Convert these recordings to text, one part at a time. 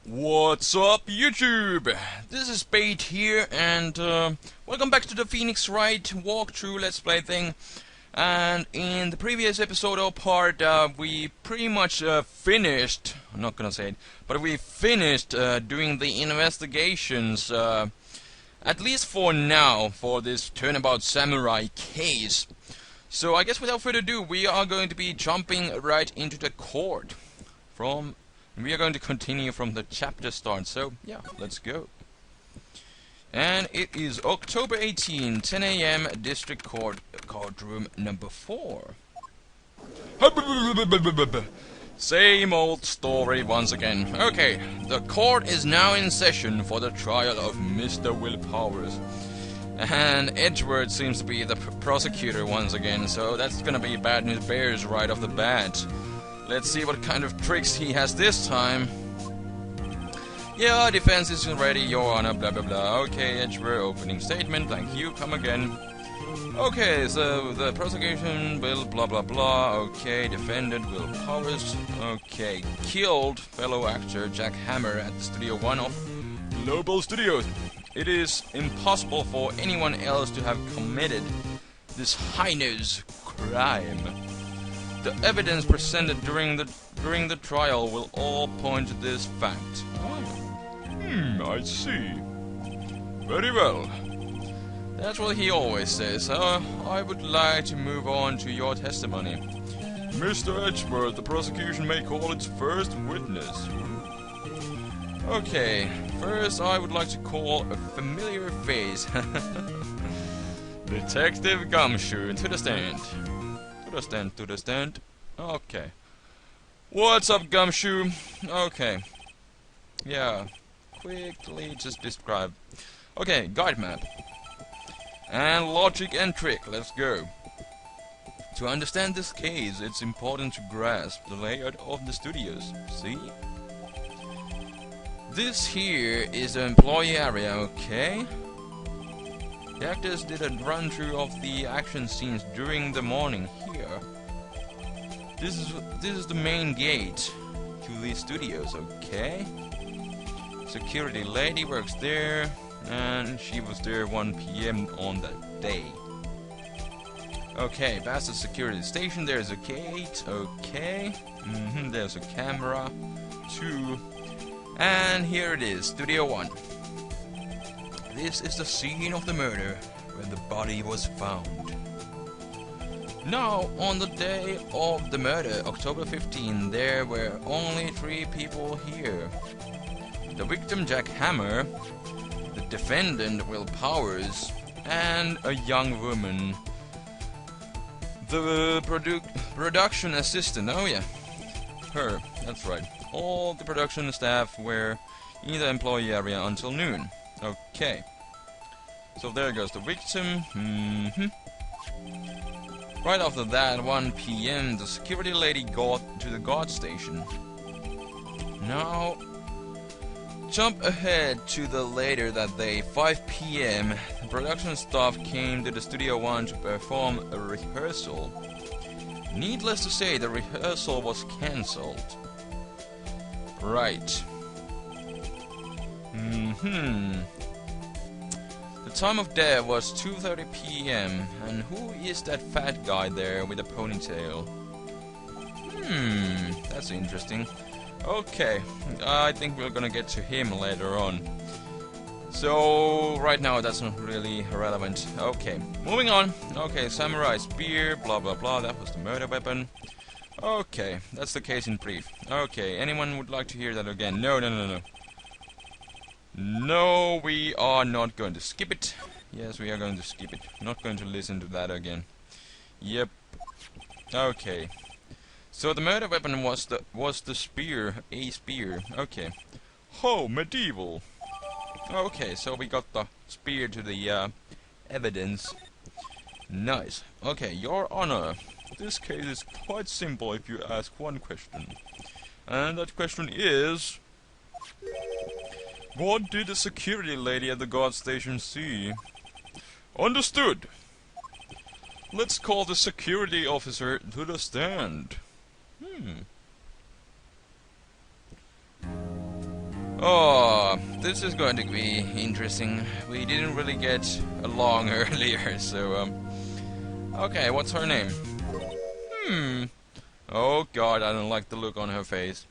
What's up, YouTube? This is SPADE here, and welcome back to the Phoenix Wright walkthrough Let's Play thing. And in the previous episode or part, we pretty much finished, I'm not gonna say it, but we finished doing the investigations, at least for now, for this turnabout samurai case. So I guess without further ado, we are going to be jumping right into the court. We are going to continue from the chapter start, so yeah, let's go. And it is October 18, 10 AM, District Court, courtroom number 4. Same old story once again. Okay, the court is now in session for the trial of Mr. Will Powers. And Edward seems to be the prosecutor once again, so that's gonna be bad news bears right off the bat. Let's see what kind of tricks he has this time. Yeah, defense is ready, Your Honor, blah blah blah. Okay, Edgeworth, opening statement, thank you, come again. Okay, so the prosecution will blah blah blah. Okay, defendant Will Powers. Okay, killed fellow actor Jack Hammer at the Studio 1 of Global Studios. It is impossible for anyone else to have committed this heinous crime. The evidence presented during the trial will all point to this fact. I see. Very well. That's what he always says. I would like to move on to your testimony. Mr. Edgeworth, the prosecution may call its first witness. Okay, first I would like to call a familiar face. Detective Gumshoe, to the stand. To the stand. Okay. What's up, Gumshoe? Okay. Yeah. Quickly just describe. Okay, guide map. And logic and trick. Let's go. To understand this case, it's important to grasp the layout of the studios. See? This here is the employee area, okay? The actors did a run-through of the action scenes during the morning here. This is the main gate to these studios, okay? Security lady works there, and she was there 1 PM on that day. Okay, past the security station, there's a gate, okay. There's a camera, 2. And here it is, Studio 1. This is the scene of the murder, where the body was found. Now, on the day of the murder, October 15, there were only 3 people here. The victim, Jack Hammer, the defendant, Will Powers, and a young woman. The production assistant, oh yeah, her, that's right. All the production staff were in the employee area until noon. Okay. So there goes the victim. Right after that, 1 PM, the security lady got to the guard station. Now, jump ahead to the later that day, 5 PM, the production staff came to the Studio 1 to perform a rehearsal. Needless to say, the rehearsal was cancelled. Right. The time of death was 2:30 PM, and who is that fat guy there with a ponytail? That's interesting. Okay, I think we're gonna get to him later on. So, right now that's not really relevant. Okay, moving on. Okay, samurai spear, blah blah blah, that was the murder weapon. Okay, that's the case in brief. Okay, anyone would like to hear that again? No. No, we are not going to skip it. Yes, we are going to skip it. Not going to listen to that again. Yep. Okay. So the murder weapon was the spear, a spear. Okay. Oh, medieval. Okay, so we got the spear to the evidence. Nice. Okay, Your Honor. This case is quite simple if you ask one question. And that question is, what did the security lady at the guard station see? Understood. Let's call the security officer to the stand. Oh, this is going to be interesting. We didn't really get along earlier, so, okay, what's her name? Oh god, I don't like the look on her face.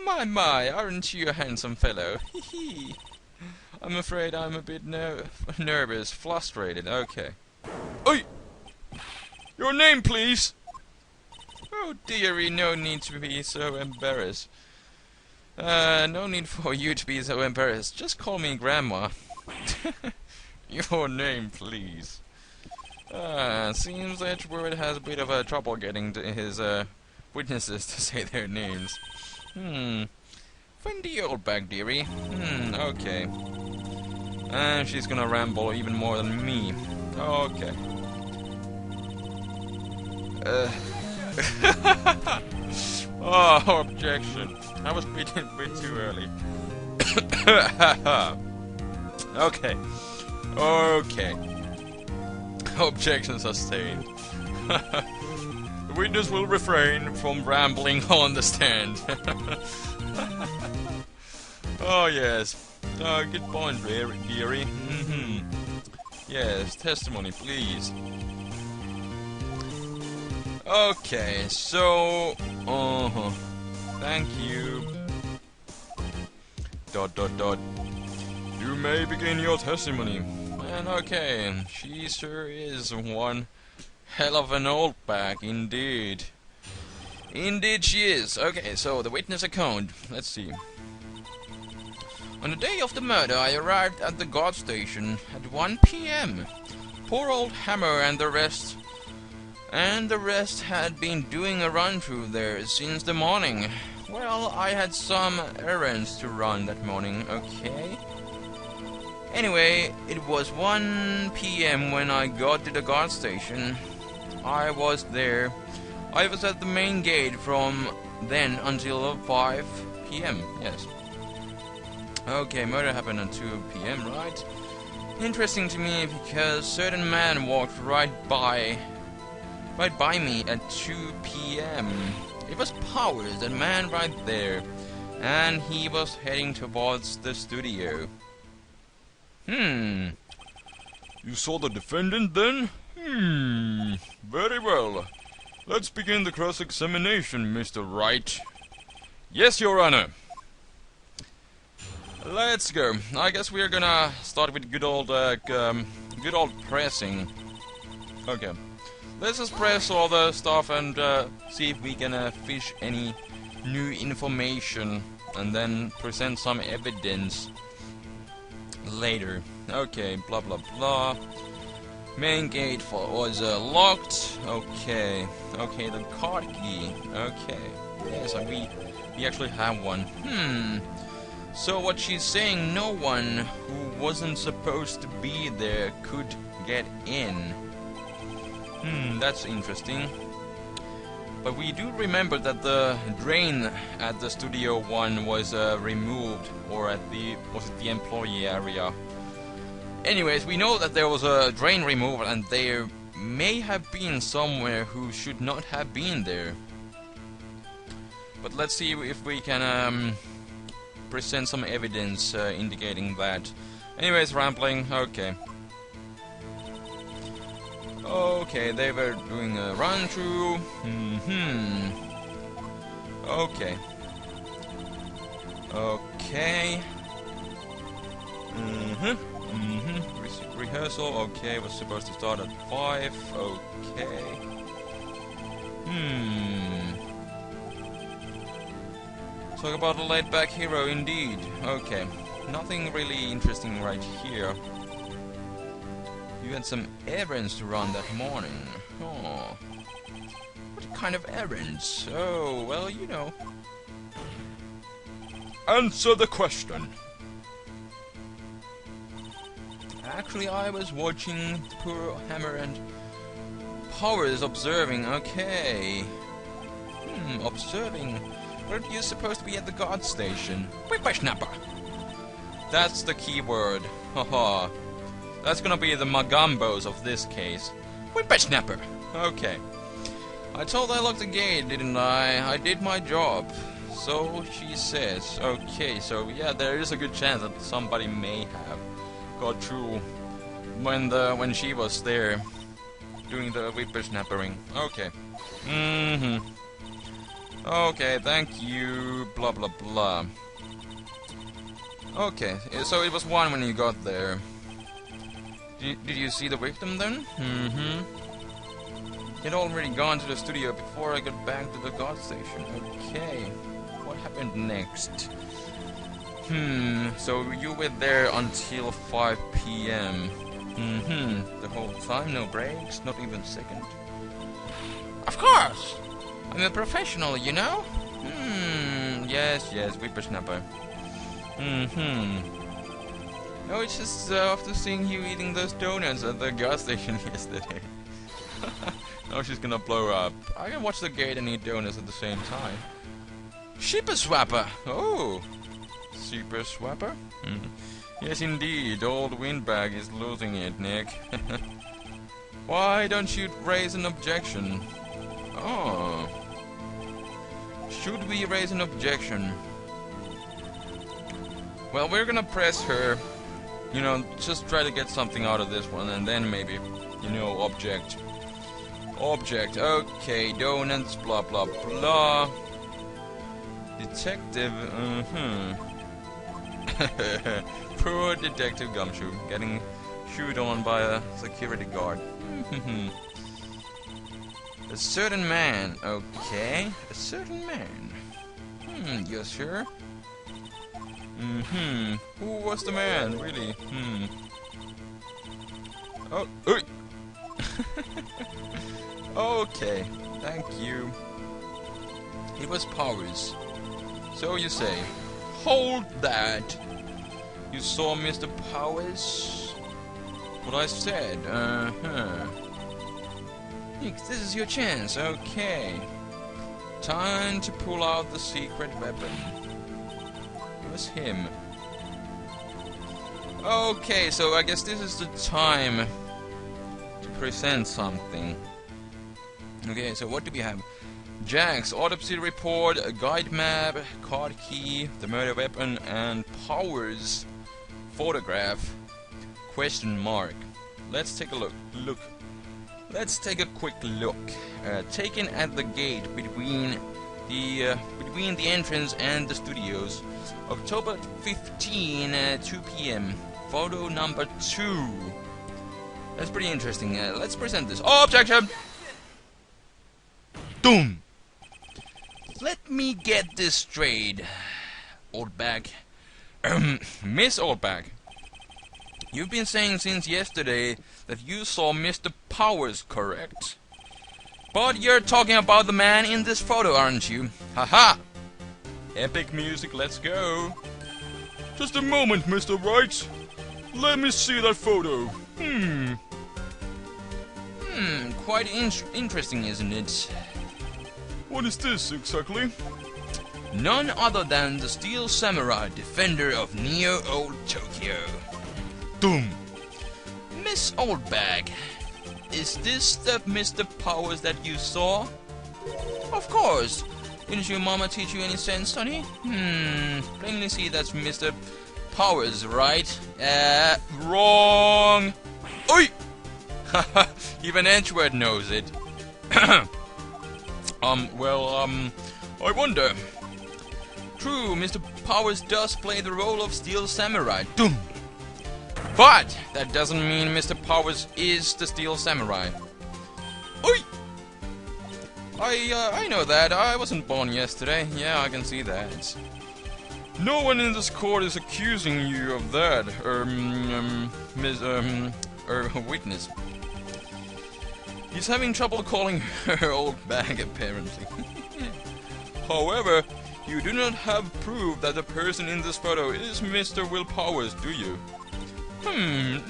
My, aren't you a handsome fellow? Hee. I'm afraid I'm a bit nervous, frustrated, okay. Oi! Your name, please! Oh dearie, no need to be so embarrassed. No need for you to be so embarrassed. Just call me Grandma. Your name, please. Seems Edward has a bit of a trouble getting to his witnesses to say their names. Find the Oldbag, dearie. Okay. And she's gonna ramble even more than me. Okay. Oh, objection. I was beaten a bit too early. Okay. Okay. Objection sustained. The witness will refrain from rambling on the stand. Oh, yes. Good point, dearie. Yes, testimony, please. Okay, so... Thank you. ... You may begin your testimony. And okay, she sure is one hell of an old bag, indeed. Indeed she is. Okay, so the witness account. Let's see. On the day of the murder, I arrived at the guard station at 1 PM. Poor old Hammer and the rest had been doing a run-through there since the morning. Well, I had some errands to run that morning, okay? Anyway, it was 1 PM when I got to the guard station. I was there. I was at the main gate from then until 5 PM, yes. Okay, murder happened at 2 PM, right? Interesting to me because certain man walked right by me at 2 PM. It was Powers, that man right there, and he was heading towards the studio. You saw the defendant then? Very well. Let's begin the cross-examination, Mr. Wright. Yes, Your Honor. Let's go. I guess we are gonna start with good old pressing. Okay. Let's just press all the stuff and see if we can fish any new information and then present some evidence later. Okay, blah blah blah. Main gate was locked. Okay. Okay, the card key. Okay. Yes, we actually have one. So what she's saying, no one who wasn't supposed to be there could get in. That's interesting. But we do remember that the drain at the Studio 1 was removed, or was it the employee area? Anyways, we know that there was a drain removal and there may have been somewhere who should not have been there. But let's see if we can present some evidence indicating that. Anyways, rambling, okay. Okay, they were doing a run-through. Okay. Okay. Rehearsal, okay, was supposed to start at 5, okay. Talk about a laid-back hero indeed. Okay, nothing really interesting right here. You had some errands to run that morning. Oh. What kind of errands? Oh, well, you know. Answer the question. Actually, I was watching poor Hammer and Powers observing. Okay. Observing. Weren't you supposed to be at the guard station? Whippersnapper. That's the key word. Haha. That's gonna be the Magambos of this case. Whippersnapper. Okay. I told I locked the gate, didn't I? I did my job. So she says. Okay, so yeah, there is a good chance that somebody may have got through when she was there doing the whippersnappering. Okay. Okay, thank you. Blah blah blah. Okay, so it was 1 when you got there. Did you see the victim then? He'd already gone to the studio before I got back to the guard station. Okay. What happened next? So you were there until 5 p.m. The whole time, no breaks, not even a second. Of course! I'm a professional, you know? Yes, whippersnapper. No, it's just after seeing you eating those donuts at the gas station yesterday. Now she's gonna blow up. I can watch the gate and eat donuts at the same time. Shipper swapper! Oh! Super swapper? Yes, indeed. Old windbag is losing it, Nick. Why don't you raise an objection? Oh. Should we raise an objection? Well, we're gonna press her. You know, just try to get something out of this one, and then maybe, you know, object. Object, okay, donuts, blah blah blah. Detective, Poor Detective Gumshoe, getting chewed on by a security guard. A certain man, okay, a certain man. Yes, sure. Who was the man, really? Oh, oi! Okay, thank you. It was Powers. So you say. Hold that! You saw Mr. Powers? What I said, Nick, this is your chance, okay. Time to pull out the secret weapon. It was him. Okay, so I guess this is the time to present something. Okay, so what do we have? Jack's autopsy report, a guide map, card key, the murder weapon, and Powers' photograph. Question mark. Let's take a look. Let's take a quick look. Taken at the gate between the entrance and the studios, October 15, 2 p.m. Photo number 2. That's pretty interesting. Let's present this. Oh, objection! Doom! Let me get this straight, Oldbag. Miss Oldbag, you've been saying since yesterday that you saw Mr. Powers, correct? But you're talking about the man in this photo, aren't you? Haha! Epic music, let's go! Just a moment, Mr. Wright. Let me see that photo. Quite interesting, isn't it? What is this, exactly? None other than the Steel Samurai, defender of Neo Old Tokyo. Doom! Miss Oldbag, is this the Mr. Powers that you saw? Of course! Didn't your mama teach you any sense, honey? Plainly see that's Mr. Powers, right? Wrong! Oi! Haha, even Edgeworth knows it. I wonder. True, Mr. Powers does play the role of Steel Samurai. Doom! But that doesn't mean Mr. Powers is the Steel Samurai. Oi! I know that. I wasn't born yesterday. Yeah, I can see that. No one in this court is accusing you of that, witness. He's having trouble calling her Oldbag, apparently. However, you do not have proof that the person in this photo is Mr. Will Powers, do you?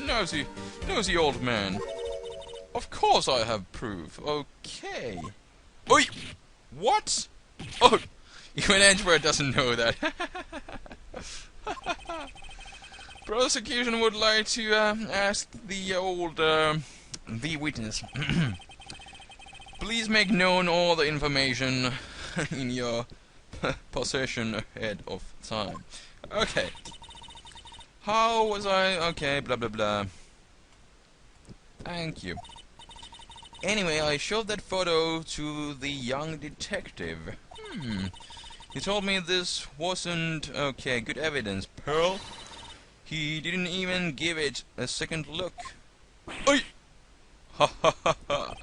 Nosy old man. Of course I have proof. Okay. Oi! What? Oh, even Edgeworth doesn't know that. Prosecution would like to ask the old the witness. Please make known all the information in your possession ahead of time. Okay. How was I? Okay, blah blah blah. Thank you. Anyway, I showed that photo to the young detective. He told me this wasn't, okay, good evidence, Pearl. He didn't even give it a second look. Oi! Ha ha ha ha!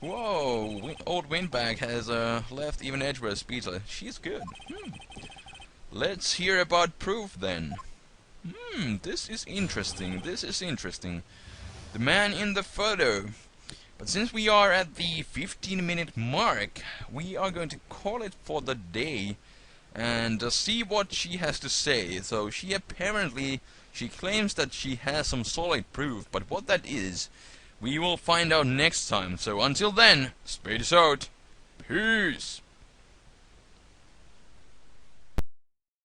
Whoa, old Windbag has left even Edgeworth speechless. She's good. Let's hear about proof then. This is interesting. This is interesting. The man in the photo. But since we are at the 15-minute mark, we are going to call it for the day and see what she has to say. So she claims that she has some solid proof, but what that is, we will find out next time. So until then, Spade is out. Peace.